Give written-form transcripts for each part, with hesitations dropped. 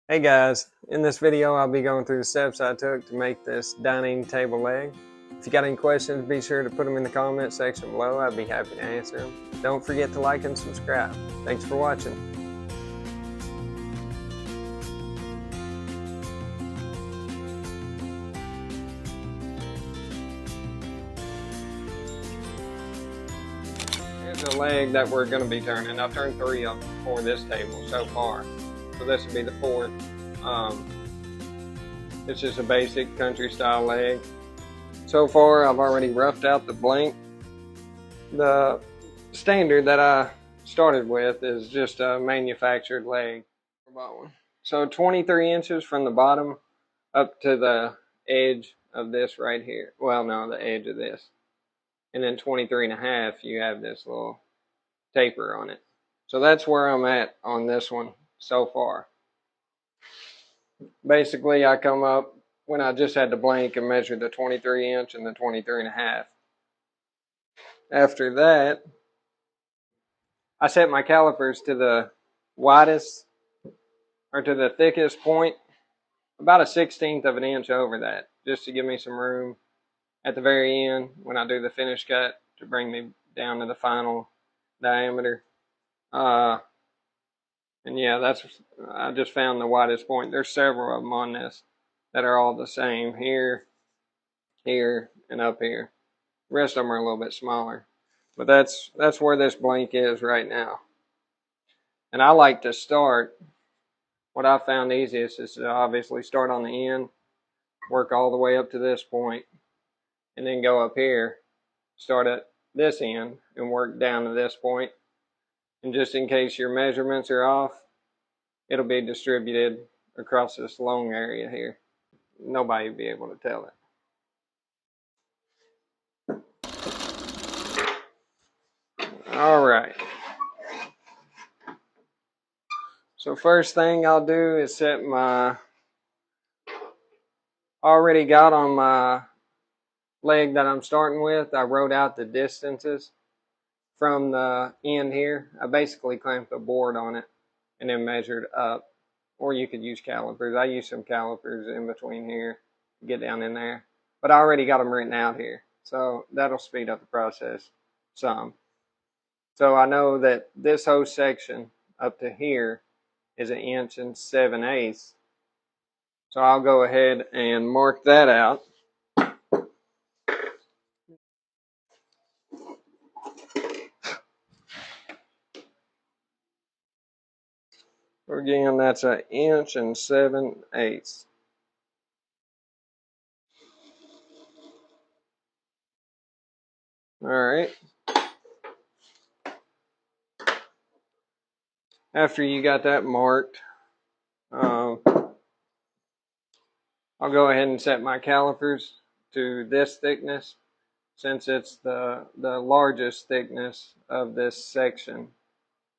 Hey guys, in this video I'll be going through the steps I took to make this dining table leg. If you got any questions, be sure to put them in the comment section below. I'd be happy to answer them. Don't forget to like and subscribe. Thanks for watching. Here's the leg that we're going to be turning. I've turned 3 of them for this table so far. So this will be the 4th. It's just a basic country style leg. So far I've already roughed out the blank. The standard that I started with is just a manufactured leg. So 23 inches from the bottom up to the edge of this right here. Well, no, the edge of this. And then 23.5, you have this little taper on it. So that's where I'm at on this one so far. Basically, I come up when I just had the blank and measured the 23 inch and the 23.5. After that, I set my calipers to the widest or to the thickest point, about a 1/16 of an inch over that, just to give me some room at the very end when I do the finish cut to bring me down to the final diameter. And yeah, I just found the widest point. There's several of them on this that are all the same here, here, and up here. The rest of them are a little bit smaller. But that's where this blank is right now. And I like to start, what I found easiest is to obviously start on the end, work all the way up to this point, and then go up here, start at this end, and work down to this point. And just in case your measurements are off, it'll be distributed across this long area here. Nobody will be able to tell it. All right. So first thing I'll do is set already got on my leg that I'm starting with, I wrote out the distances from the end here. I basically clamped a board on it and then measured up. Or you could use calipers. I use some calipers in between here to get down in there. But I already got them written out here. So that'll speed up the process some. So I know that this whole section up to here is 1 7/8 inches. So I'll go ahead and mark that out. Again, that's 1 7/8 inches. All right. After you got that marked, I'll go ahead and set my calipers to this thickness, since it's the largest thickness of this section.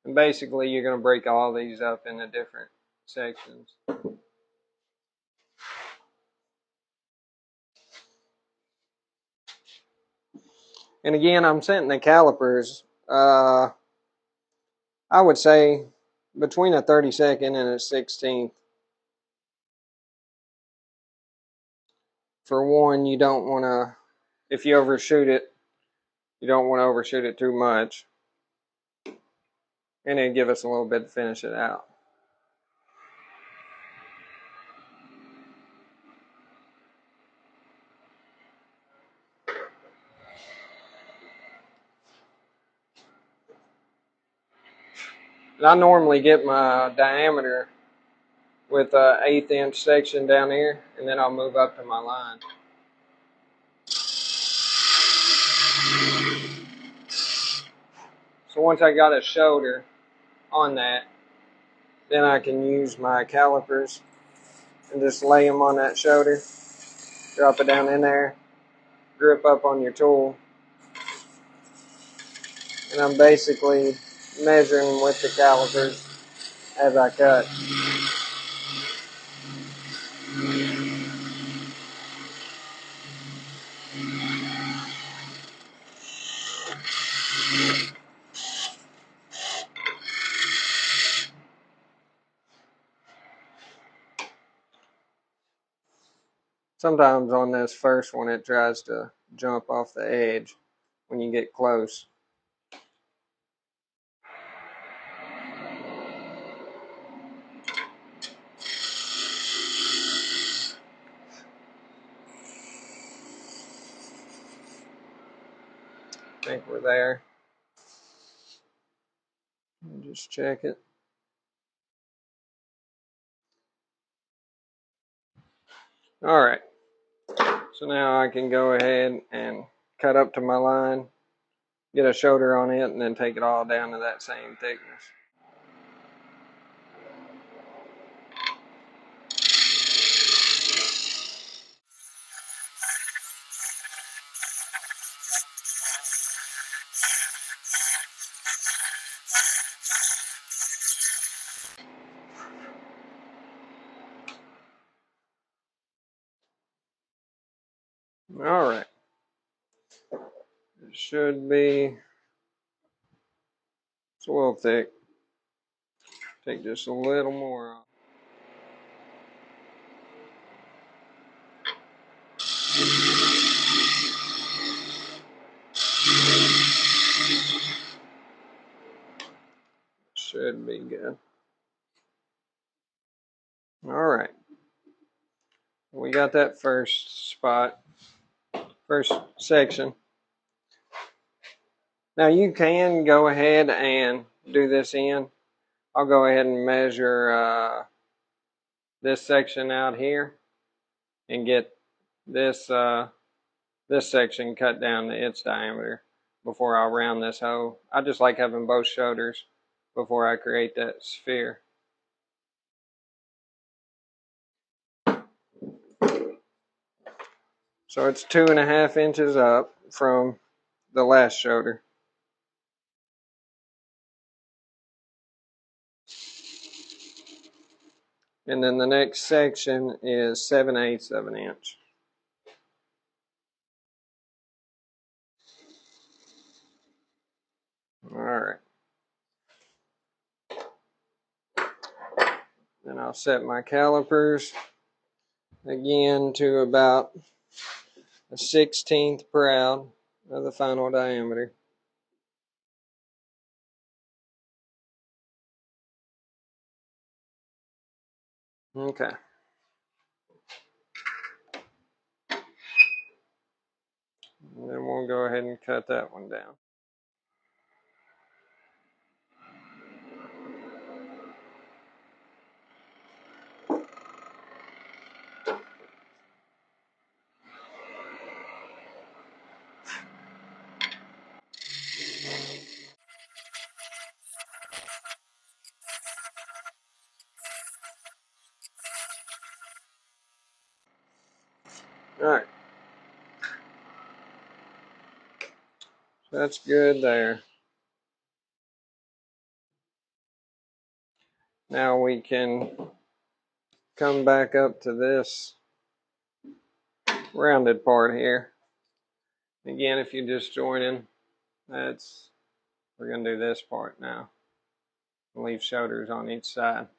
And basically, you're going to break all these up into different sections. And again, I'm setting the calipers, I would say, between a 32nd and a 16th. For one, you don't want to, if you overshoot it, you don't want to overshoot it too much. And then give us a little bit to finish it out. And I normally get my diameter with an 1/8 inch section down here, and then I'll move up to my line. So once I got a shoulder on that, then I can use my calipers and just lay them on that shoulder, drop it down in there, grip up on your tool, and I'm basically measuring with the calipers as I cut. Sometimes on this first one it tries to jump off the edge when you get close. I think we're there. Just check it. All right. So now I can go ahead and cut up to my line, get a shoulder on it, and then take it all down to that same thickness. All right. It should be, it's a little thick. Take just a little more off. Should be good. All right. We got that first spot, first section. Now you can go ahead and do this in. I'll go ahead and measure this section out here and get this this section cut down to its diameter before I round this hole. I just like having both shoulders before I create that sphere. So it's 2.5 inches up from the last shoulder. And then the next section is 7/8 of an inch. All right. Then I'll set my calipers again to about a 1/16 per of the final diameter. Okay. And then we'll go ahead and cut that one down. All right. So that's good there. Now we can come back up to this rounded part here. Again, if you're just joining, we're going to do this part now. Leave shoulders on each side.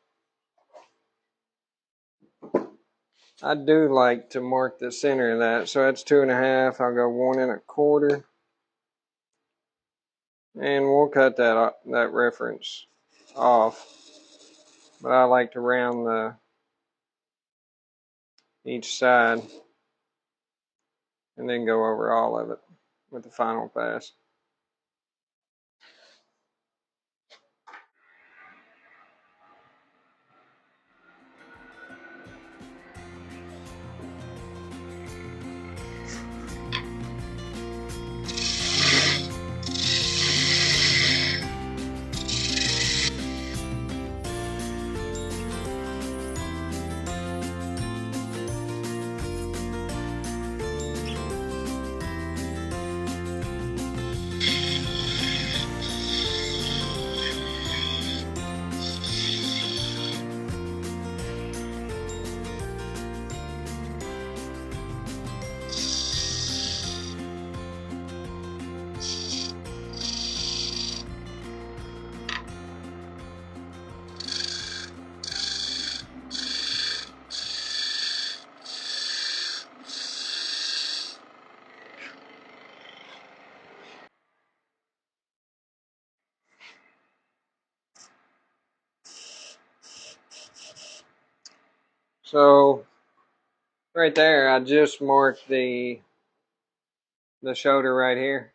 I do like to mark the center of that, so that's 2.5. I'll go 1 1/4, and we'll cut that reference off. But I like to round each side and then go over all of it with the final pass. So right there, I just marked the shoulder right here.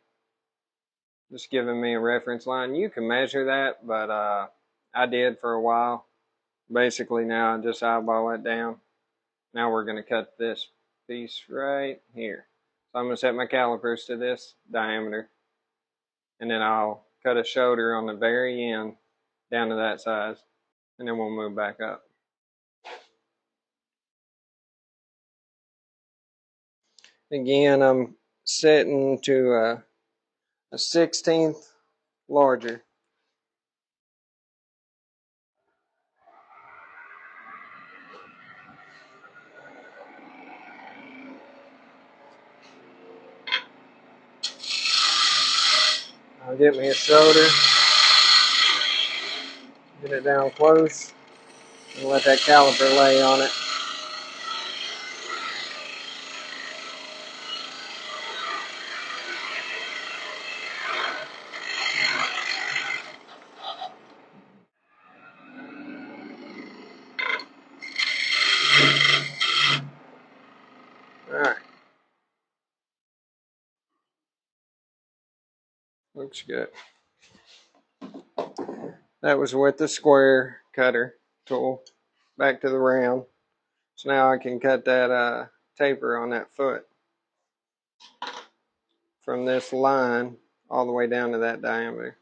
Just giving me a reference line. You can measure that, but I did for a while. Basically now I just eyeball it down. Now we're going to cut this piece right here. So I'm going to set my calipers to this diameter. And then I'll cut a shoulder on the very end down to that size. And then we'll move back up. Again, I'm setting to a 1/16 larger. I'll get me a shoulder, get it down close, and let that caliper lay on it. Alright. Looks good. That was with the square cutter tool. Back to the round. So now I can cut that taper on that foot from this line all the way down to that diameter.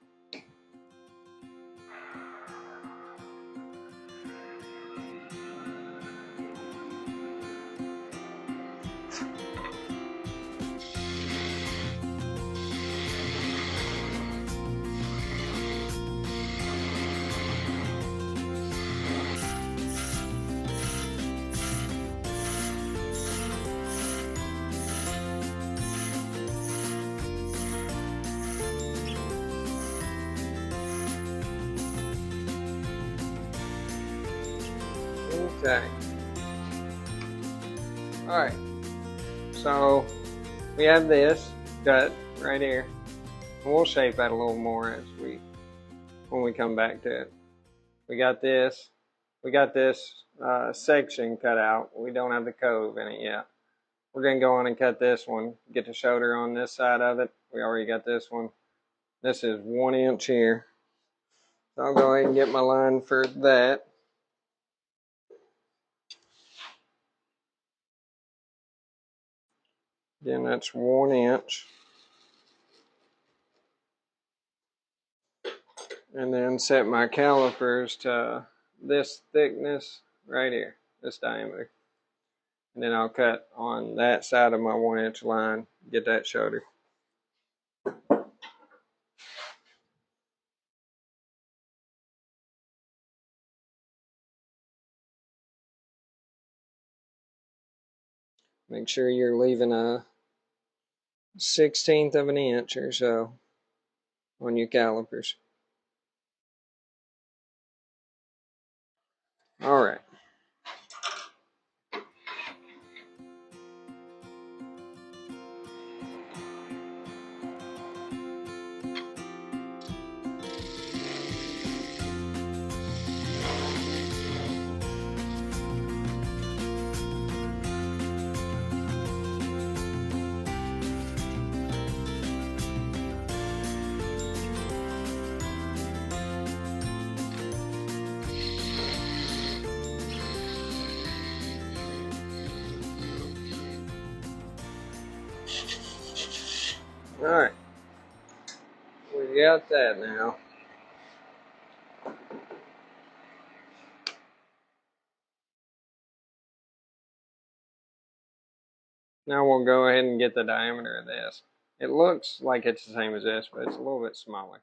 Okay. Alright. So we have this cut right here. And we'll shape that a little more when we come back to it. We got this section cut out. We don't have the cove in it yet. We're going to go on and cut this one. Get the shoulder on this side of it. We already got this one. This is 1 inch here. So I'll go ahead and get my line for that. Again, that's 1 inch. And then set my calipers to this thickness right here, this diameter. And then I'll cut on that side of my 1 inch line, get that shoulder. Make sure you're leaving a 1/16 of an inch or so on your calipers. All right. Alright, we got that now. Now we'll go ahead and get the diameter of this. It looks like it's the same as this, but it's a little bit smaller.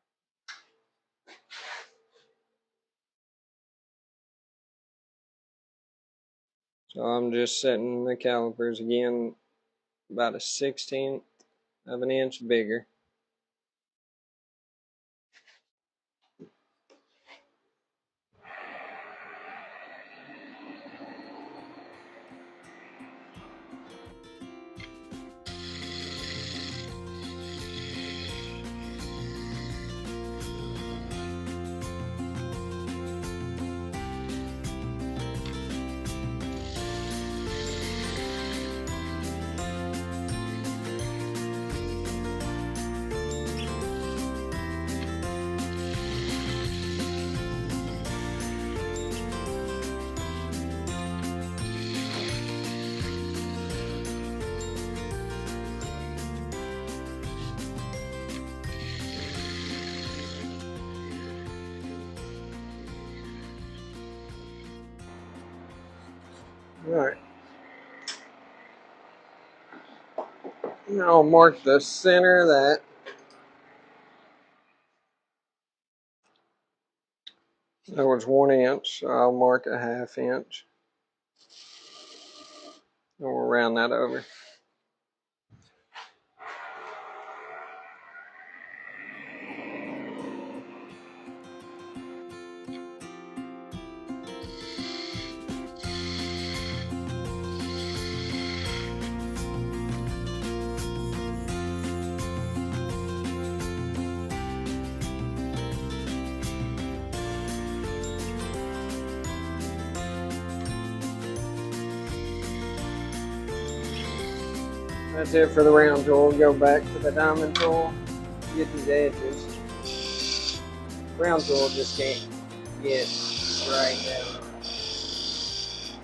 So I'm just setting the calipers again about a 1/16 of an inch bigger. Alright. Now I'll mark the center of that. That was 1 inch, so I'll mark a 1/2 inch. And we'll round that over. That's it for the round tool. Go back to the diamond tool. Get these edges. Round tool just can't get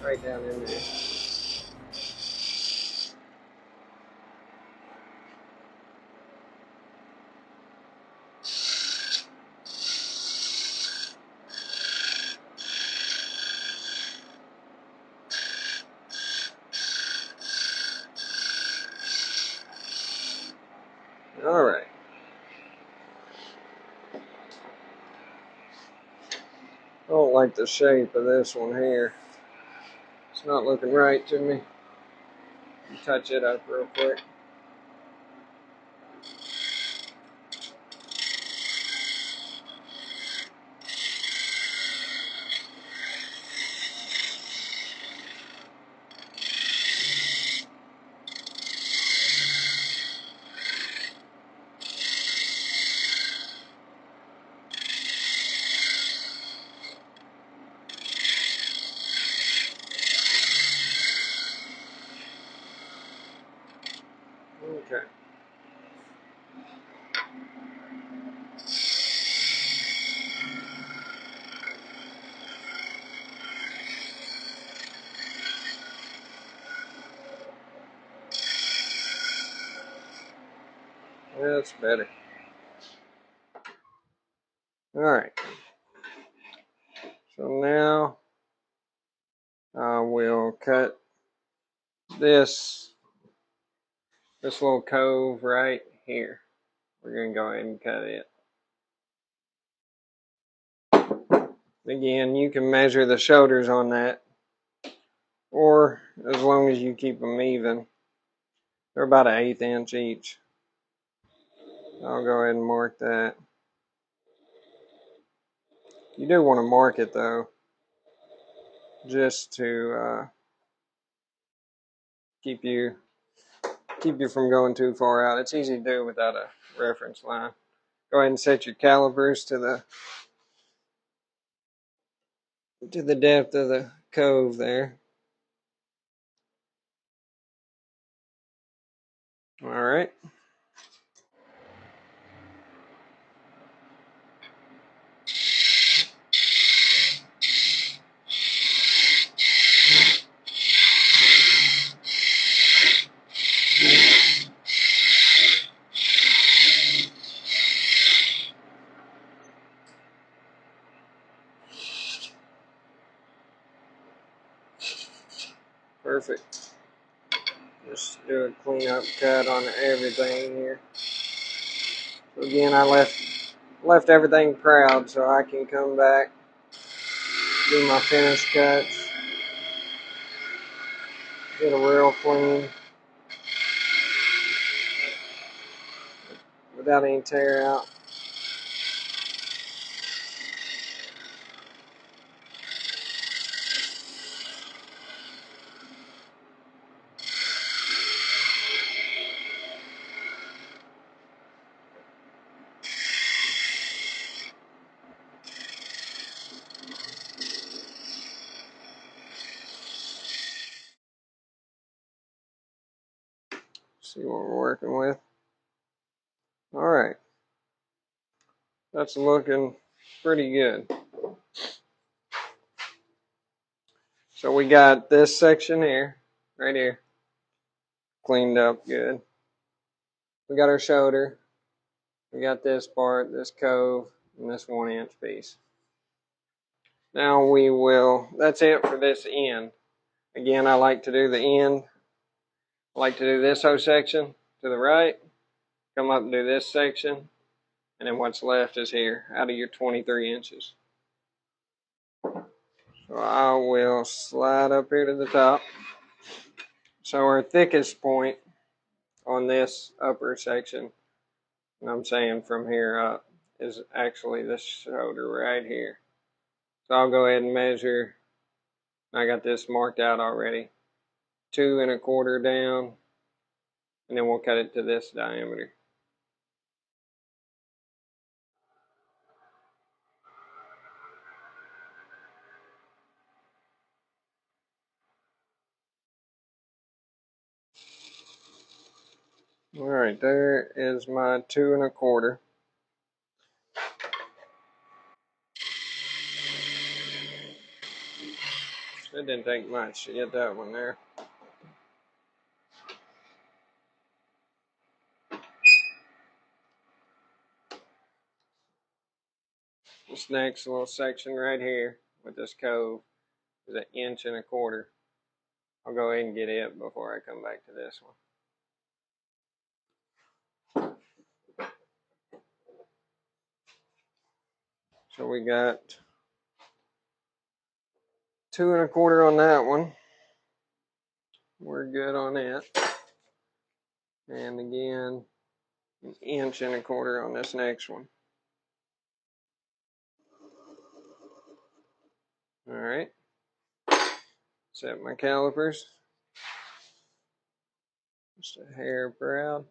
right down in there. All right. I don't like the shape of this one here. It's not looking right to me. Touch it up real quick. Okay. That's better. All right. So now I will cut this little cove right here. We're going to go ahead and cut it. Again, you can measure the shoulders on that, or as long as you keep them even. They're about 1/8 inch each. I'll go ahead and mark that. You do want to mark it though, just to keep you from going too far out. It's easy to do without a reference line. Go ahead and set your calipers to the depth of the cove there. All right. Perfect. Just do a clean up cut on everything here. So again, I left everything proud so I can come back, do my finish cuts, get a real clean without any tear out. See what we're working with. All right. That's looking pretty good. So we got this section here, right here, cleaned up good. We got our shoulder. We got this part, this cove, and this 1 inch piece. Now we will, that's it for this end. Again, I like to do the end. I like to do this whole section to the right, come up and do this section, and then what's left is here, out of your 23 inches. So I will slide up here to the top. So our thickest point on this upper section, and I'm saying from here up, is actually this shoulder right here. So I'll go ahead and measure. I got this marked out already. 2 1/4 down, and then we'll cut it to this diameter. All right, there is my 2 1/4. It didn't take much to get that one there. This next little section right here with this cove is 1 1/4 inches. I'll go ahead and get it before I come back to this one. So we got 2 1/4 on that one. We're good on it. And again, 1 1/4 inches on this next one. All right. Set my calipers. Just a hair proud.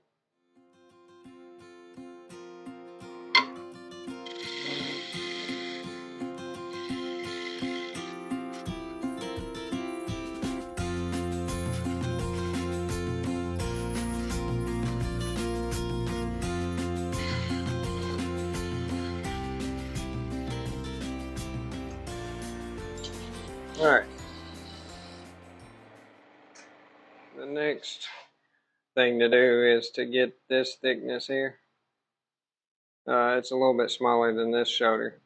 All right. The next thing to do is to get this thickness here. It's a little bit smaller than this shoulder,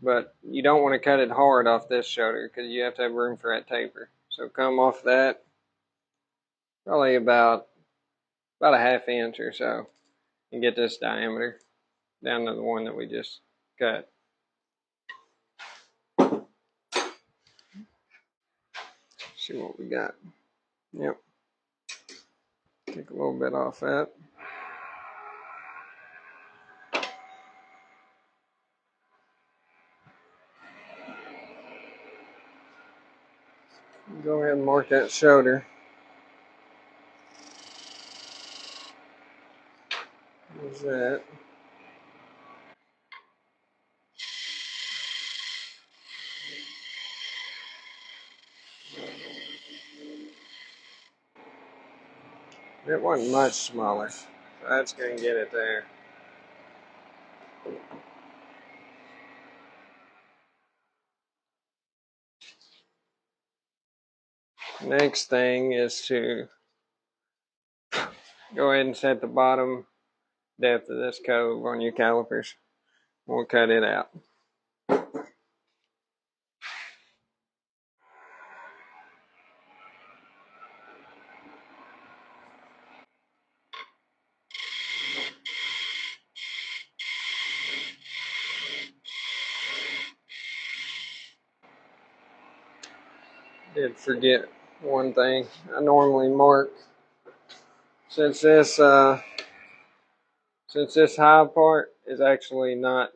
but you don't want to cut it hard off this shoulder because you have to have room for that taper. So come off that probably about a 1/2 inch or so and get this diameter down to the one that we just cut. See what we got. Yep. Take a little bit off that. Go ahead and mark that shoulder. There's that. It wasn't much smaller, so that's going to get it there. Next thing is to go ahead and set the bottom depth of this cove on your calipers. We'll cut it out. Did forget one thing. I normally mark, since this high part is actually not,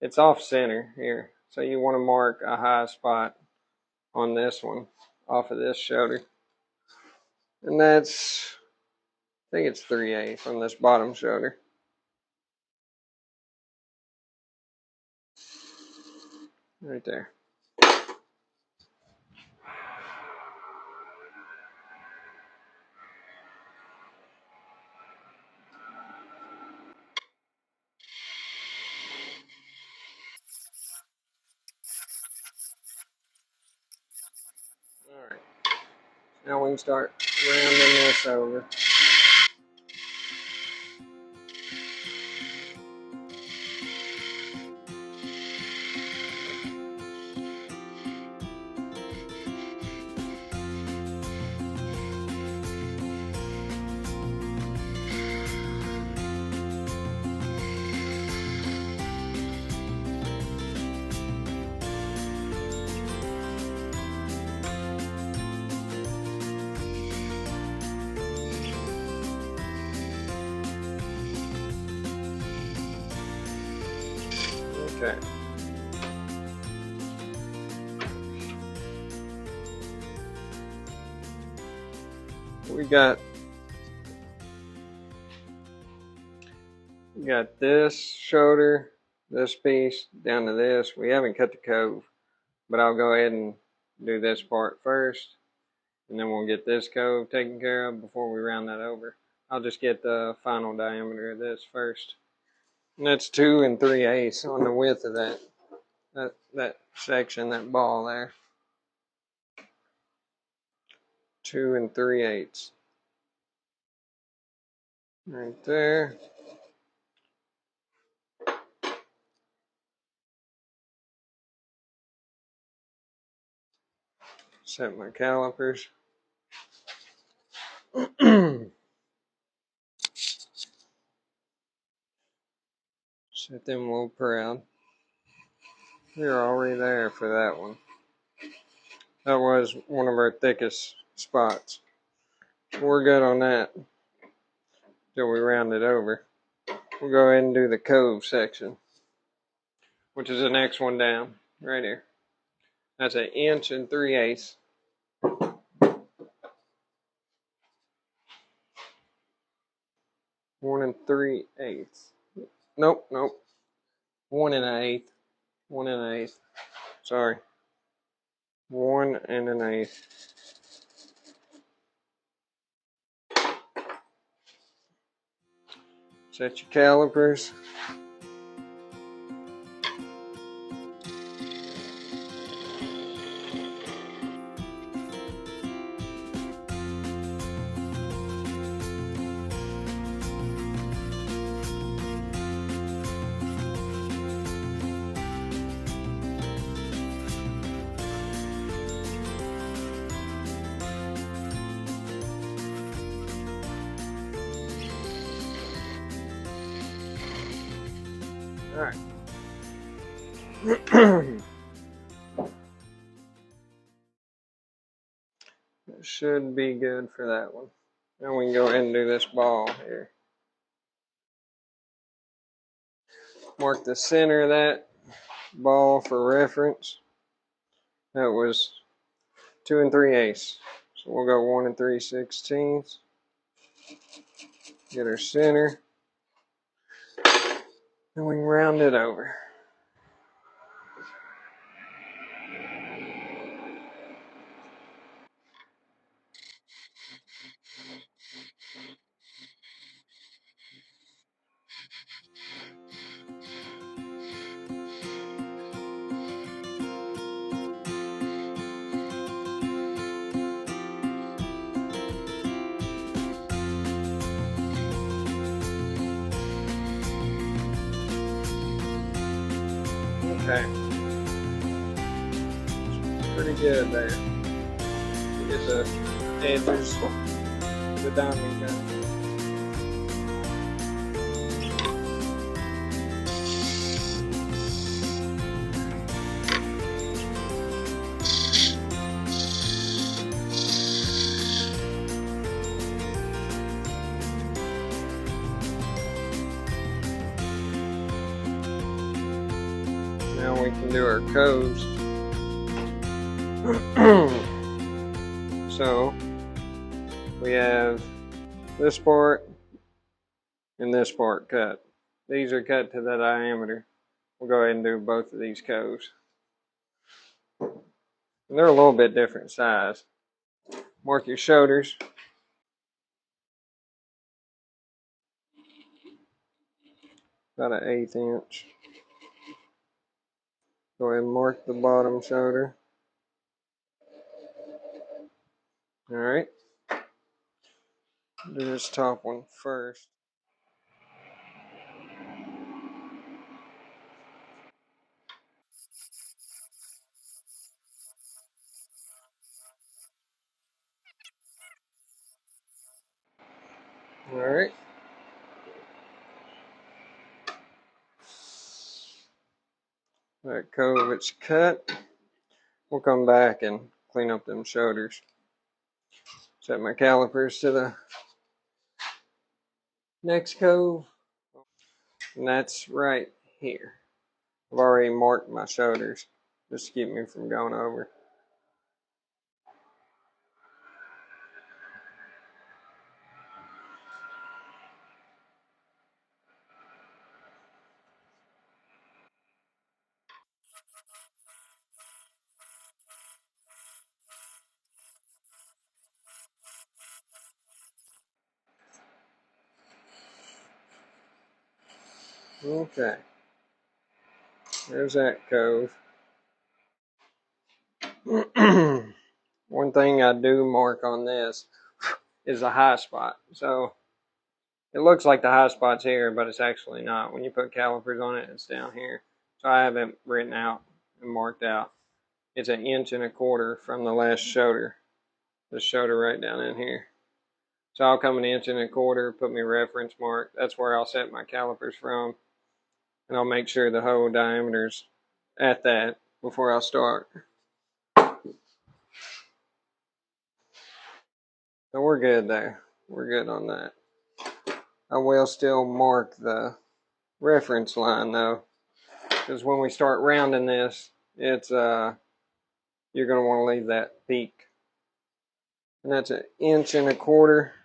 it's off center here. So you want to mark a high spot on this one off of this shoulder. And that's, I think it's 3/8 on this bottom shoulder. Right there. Alright. Now we can start rounding this over. Okay. We got this shoulder, this piece down to this. We haven't cut the cove, but I'll go ahead and do this part first, and then we'll get this cove taken care of before we round that over. I'll just get the final diameter of this first. And that's 2 3/8 on the width of that section, that ball there. 2 3/8. Right there. Set my calipers. Set them a little proud. We're already there for that one. That was one of our thickest spots. We're good on that till we round it over. We'll go ahead and do the cove section, which is the next one down, right here. That's 1 3/8. One 3/8. Nope. 1 1/8. 1 1/8. Sorry. 1 1/8. Set your calipers. Alright. It should be good for that one. Now we can go ahead and do this ball here. Mark the center of that ball for reference. That was 2 3/8. So we'll go 1 3/16. Get our center. Then we can round it over. Okay. Pretty good there. Get the edges of the diamond gun. Now we can do our coves. So we have this part and this part cut. These are cut to the diameter. We'll go ahead and do both of these coves. And they're a little bit different size. Mark your shoulders. About an 1/8 inch. Go ahead and mark the bottom shoulder. Alright. Do this top one first. Alright. That cove it's cut. We'll come back and clean up them shoulders. Set my calipers to the next cove. And that's right here. I've already marked my shoulders just to keep me from going over. Okay, there's that cove. One thing I do mark on this is the high spot. So it looks like the high spot's here, but it's actually not. When you put calipers on it, it's down here. So I have it written out and marked out. It's 1.25 inches from the last shoulder. The shoulder right down in here. So I'll come 1.25 inches, put my reference mark. That's where I'll set my calipers from. And I'll make sure the hole diameter's at that before I start. So we're good there. We're good on that. I will still mark the reference line though, because when we start rounding this, it's you're going to want to leave that peak. And that's 1.25 inches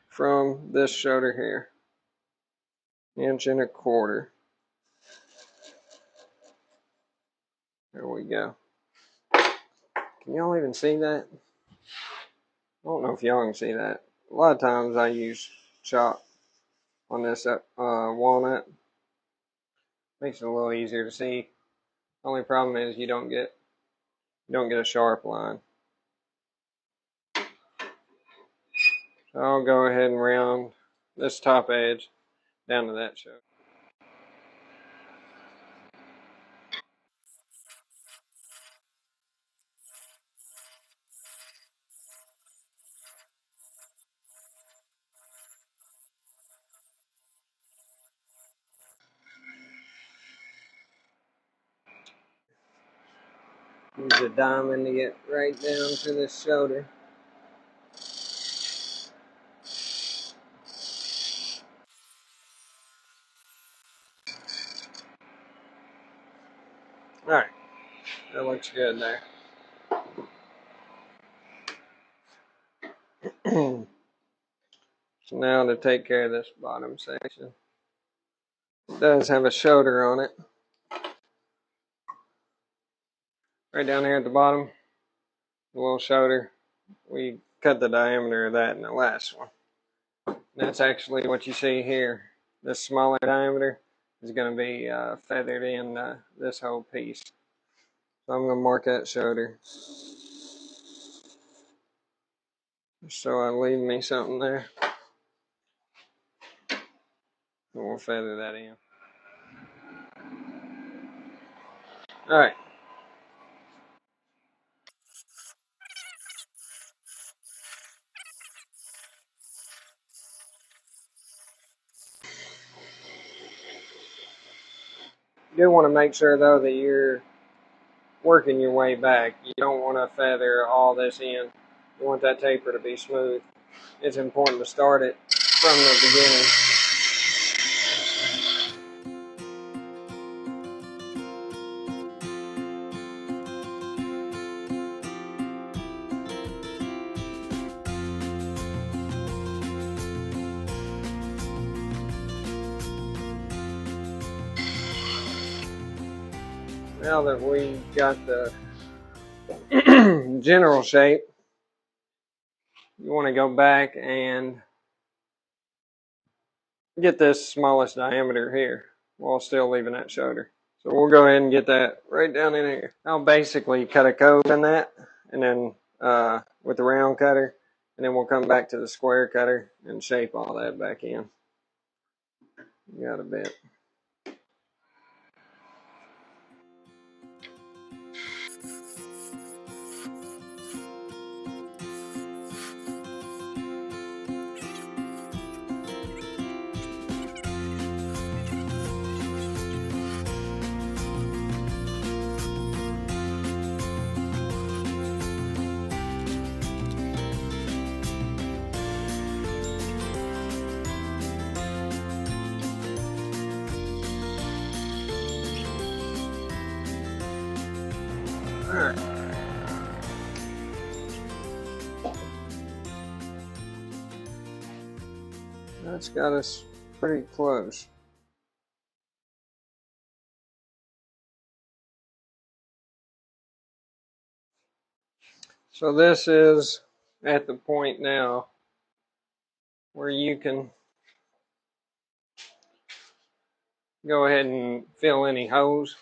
from this shoulder here. 1.25 inches. There we go. Can y'all even see that? I don't know if y'all can see that. A lot of times I use chalk on this walnut. Makes it a little easier to see. Only problem is you don't get a sharp line. So I'll go ahead and round this top edge down to that shoulder. Use a diamond to get right down to this shoulder. Alright, that looks good there. So now to take care of this bottom section. It does have a shoulder on it. Right down here at the bottom, the little shoulder. We cut the diameter of that in the last one. That's actually what you see here. This smaller diameter is going to be feathered in this whole piece. So I'm going to mark that shoulder. So I leave me something there. And we'll feather that in. Alright. You do want to make sure though that you're working your way back. You don't want to feather all this in. You want that taper to be smooth. It's important to start it from the beginning. Now that we got the general shape, you want to go back and get this smallest diameter here while still leaving that shoulder. So we'll go ahead and get that right down in here. I'll basically cut a cove in that, and then with the round cutter, and then we'll come back to the square cutter and shape all that back in. You got a bit. That's got us pretty close. So this is at the point now where you can go ahead and fill any holes.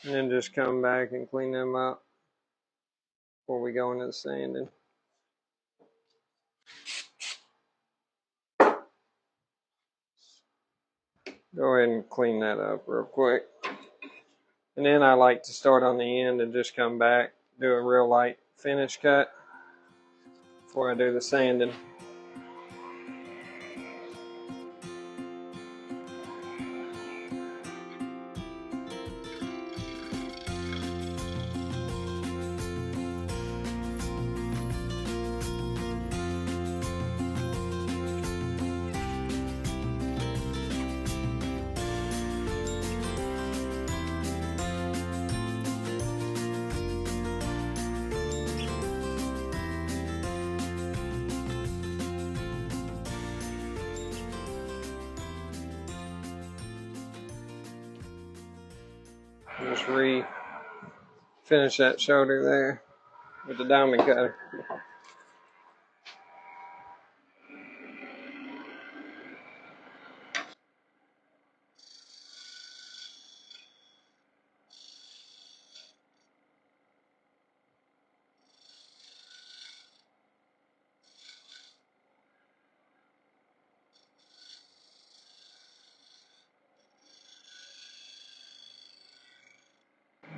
And then just come back and clean them up before we go into the sanding. Go ahead and clean that up real quick. And then I like to start on the end and just come back, do a real light finish cut before I do the sanding. Just finish that shoulder there with the diamond cutter.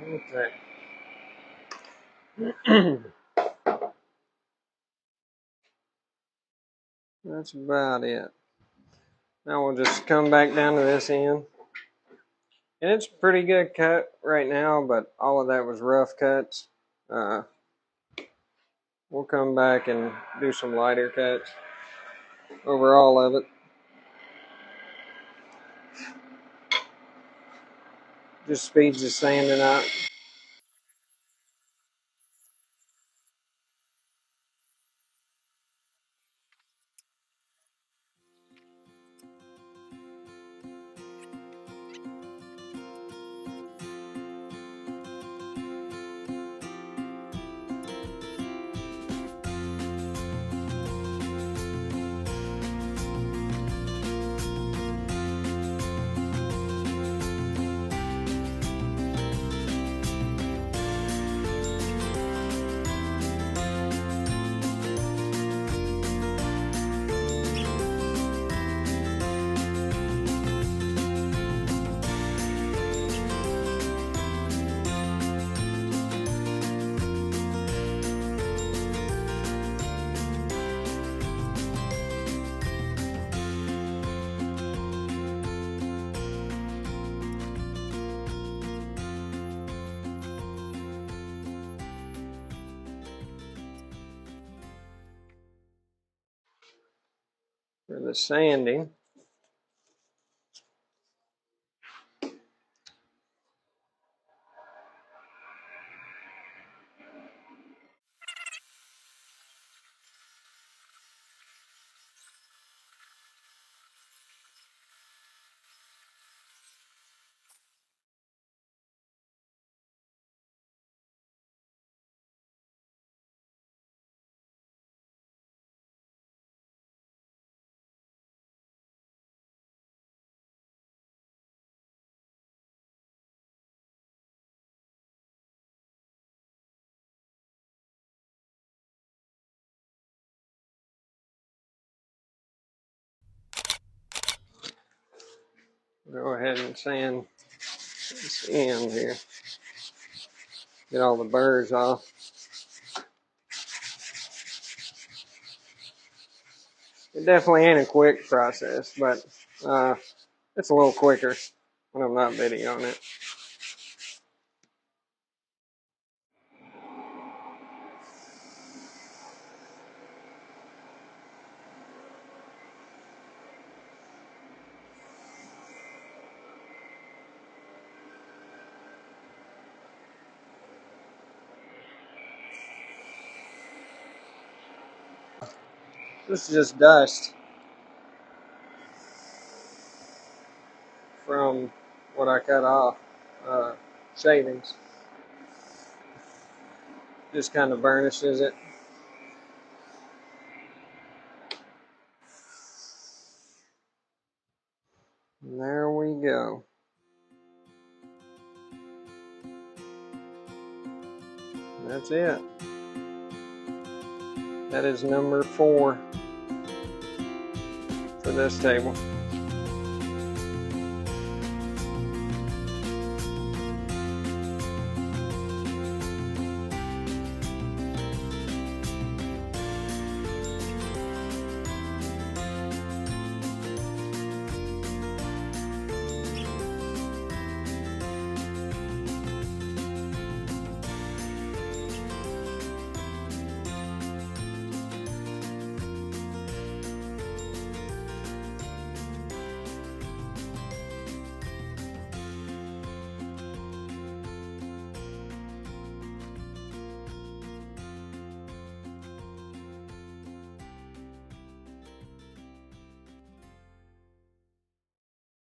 Okay. That's about it. Now we'll just come back down to this end. And it's a pretty good cut right now, but all of that was rough cuts. We'll come back and do some lighter cuts over all of it. Just speeds the sanding out. For the sanding, go ahead and sand this end here. Get all the burrs off. It definitely ain't a quick process, but it's a little quicker when I'm not videoing it. This is just dust from what I cut off, shavings. Just kind of burnishes it. And there we go. That's it. That is number 4 for this table.